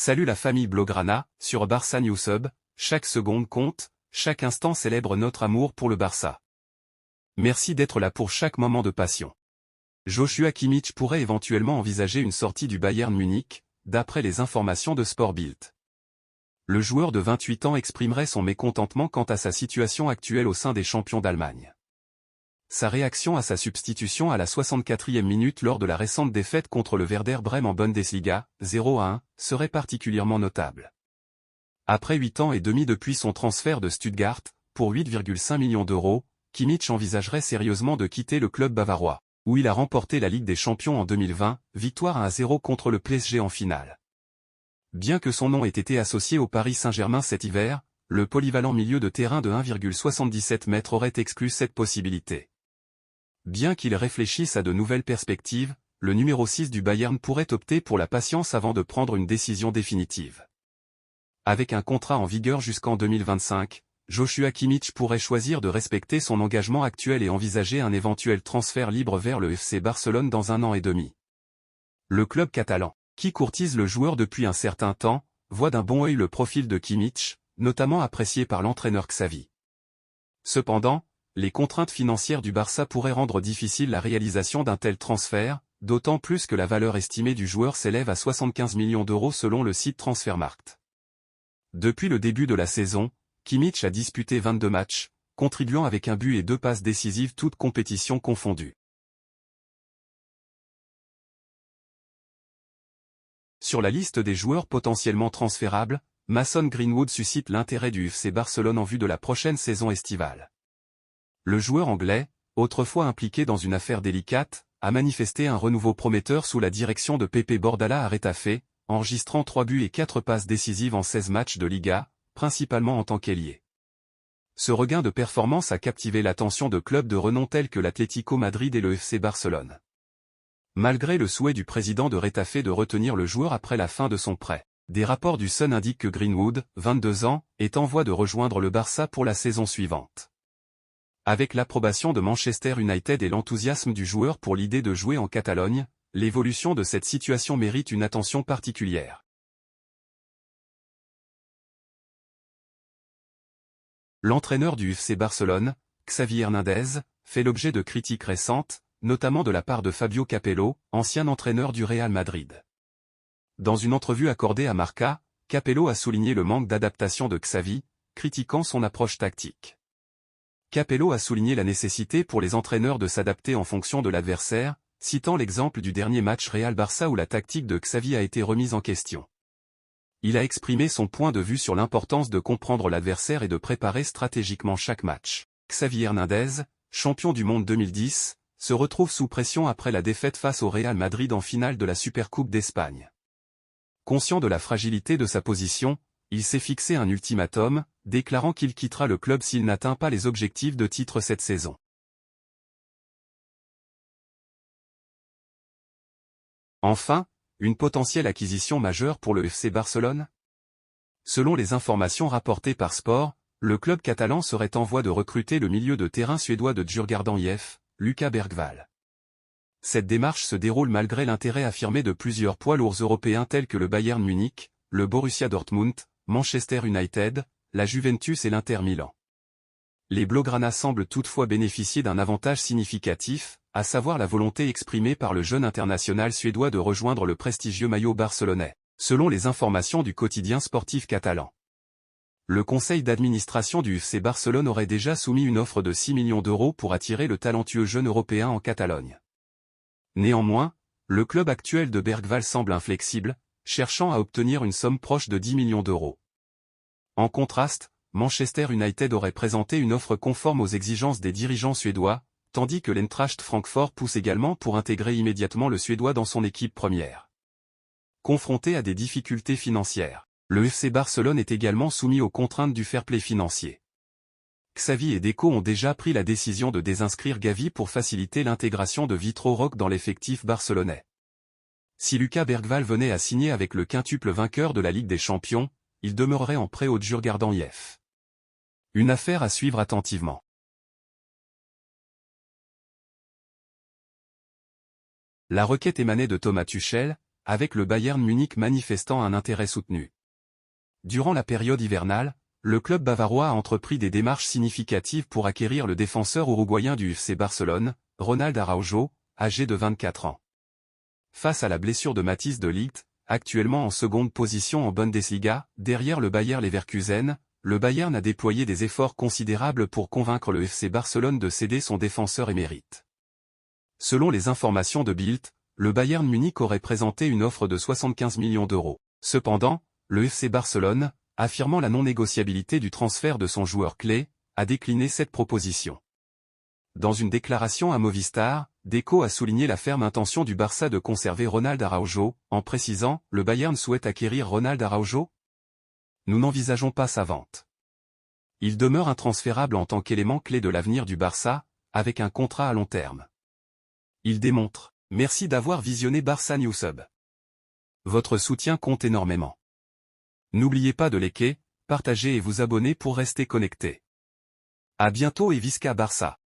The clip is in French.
Salut la famille Blaugrana, sur Barça News Hub, chaque seconde compte, chaque instant célèbre notre amour pour le Barça. Merci d'être là pour chaque moment de passion. Joshua Kimmich pourrait éventuellement envisager une sortie du Bayern Munich, d'après les informations de Sport Bild. Le joueur de 28 ans exprimerait son mécontentement quant à sa situation actuelle au sein des champions d'Allemagne. Sa réaction à sa substitution à la 64e minute lors de la récente défaite contre le Werder Brême en Bundesliga, 0-1, serait particulièrement notable. Après 8 ans et demi depuis son transfert de Stuttgart, pour 8,5 millions d'euros, Kimmich envisagerait sérieusement de quitter le club bavarois, où il a remporté la Ligue des Champions en 2020, victoire 1-0 contre le PSG en finale. Bien que son nom ait été associé au Paris Saint-Germain cet hiver, le polyvalent milieu de terrain de 1,77 m aurait exclu cette possibilité. Bien qu'il réfléchisse à de nouvelles perspectives, le numéro 6 du Bayern pourrait opter pour la patience avant de prendre une décision définitive. Avec un contrat en vigueur jusqu'en 2025, Joshua Kimmich pourrait choisir de respecter son engagement actuel et envisager un éventuel transfert libre vers le FC Barcelone dans 1 an et demi. Le club catalan, qui courtise le joueur depuis un certain temps, voit d'un bon œil le profil de Kimmich, notamment apprécié par l'entraîneur Xavi. Cependant, les contraintes financières du Barça pourraient rendre difficile la réalisation d'un tel transfert, d'autant plus que la valeur estimée du joueur s'élève à 75 millions d'euros selon le site Transfermarkt. Depuis le début de la saison, Kimmich a disputé 22 matchs, contribuant avec un but et 2 passes décisives toutes compétitions confondues. Sur la liste des joueurs potentiellement transférables, Mason Greenwood suscite l'intérêt du FC Barcelone en vue de la prochaine saison estivale. Le joueur anglais, autrefois impliqué dans une affaire délicate, a manifesté un renouveau prometteur sous la direction de Pepe Bordalás à Retafe, enregistrant 3 buts et 4 passes décisives en 16 matchs de Liga, principalement en tant qu'ailier. Ce regain de performance a captivé l'attention de clubs de renom tels que l'Atlético Madrid et le FC Barcelone. Malgré le souhait du président de Retafe de retenir le joueur après la fin de son prêt, des rapports du Sun indiquent que Greenwood, 22 ans, est en voie de rejoindre le Barça pour la saison suivante. Avec l'approbation de Manchester United et l'enthousiasme du joueur pour l'idée de jouer en Catalogne, l'évolution de cette situation mérite une attention particulière. L'entraîneur du FC Barcelone, Xavi Hernández, fait l'objet de critiques récentes, notamment de la part de Fabio Capello, ancien entraîneur du Real Madrid. Dans une entrevue accordée à Marca, Capello a souligné le manque d'adaptation de Xavi, critiquant son approche tactique. Capello a souligné la nécessité pour les entraîneurs de s'adapter en fonction de l'adversaire, citant l'exemple du dernier match Real-Barça où la tactique de Xavi a été remise en question. Il a exprimé son point de vue sur l'importance de comprendre l'adversaire et de préparer stratégiquement chaque match. Xavi Hernández, champion du monde 2010, se retrouve sous pression après la défaite face au Real Madrid en finale de la Supercoupe d'Espagne. Conscient de la fragilité de sa position, il s'est fixé un ultimatum, déclarant qu'il quittera le club s'il n'atteint pas les objectifs de titre cette saison. Enfin, une potentielle acquisition majeure pour le FC Barcelone? Selon les informations rapportées par Sport, le club catalan serait en voie de recruter le milieu de terrain suédois de Djurgården IF, Lucas Bergvall. Cette démarche se déroule malgré l'intérêt affirmé de plusieurs poids lourds européens tels que le Bayern Munich, le Borussia Dortmund, Manchester United, la Juventus et l'Inter Milan. Les Blaugrana semblent toutefois bénéficier d'un avantage significatif, à savoir la volonté exprimée par le jeune international suédois de rejoindre le prestigieux maillot barcelonais, selon les informations du quotidien sportif catalan. Le conseil d'administration du FC Barcelone aurait déjà soumis une offre de 6 millions d'euros pour attirer le talentueux jeune européen en Catalogne. Néanmoins, le club actuel de Bergvall semble inflexible, cherchant à obtenir une somme proche de 10 millions d'euros. En contraste, Manchester United aurait présenté une offre conforme aux exigences des dirigeants suédois, tandis que l'Eintracht Francfort pousse également pour intégrer immédiatement le Suédois dans son équipe première. Confronté à des difficultés financières, le FC Barcelone est également soumis aux contraintes du fair-play financier. Xavi et Deco ont déjà pris la décision de désinscrire Gavi pour faciliter l'intégration de Vitor Roque dans l'effectif barcelonais. Si Lucas Bergvall venait à signer avec le quintuple vainqueur de la Ligue des Champions, il demeurerait en prêt au Djurgården IF. Une affaire à suivre attentivement. La requête émanait de Thomas Tuchel, avec le Bayern Munich manifestant un intérêt soutenu. Durant la période hivernale, le club bavarois a entrepris des démarches significatives pour acquérir le défenseur uruguayen du FC Barcelone, Ronald Araujo, âgé de 24 ans. Face à la blessure de Matthijs de Ligt, actuellement en seconde position en Bundesliga, derrière le Bayer Leverkusen, le Bayern a déployé des efforts considérables pour convaincre le FC Barcelone de céder son défenseur émérite. Selon les informations de Bild, le Bayern Munich aurait présenté une offre de 75 millions d'euros. Cependant, le FC Barcelone, affirmant la non-négociabilité du transfert de son joueur clé, a décliné cette proposition. Dans une déclaration à Movistar, Deco a souligné la ferme intention du Barça de conserver Ronald Araujo, en précisant « Le Bayern souhaite acquérir Ronald Araujo ? Nous n'envisageons pas sa vente. Il demeure intransférable en tant qu'élément clé de l'avenir du Barça, avec un contrat à long terme. » Il démontre. Merci d'avoir visionné Barça News Hub. Votre soutien compte énormément. N'oubliez pas de liker, partager et vous abonner pour rester connecté. À bientôt et Visca Barça.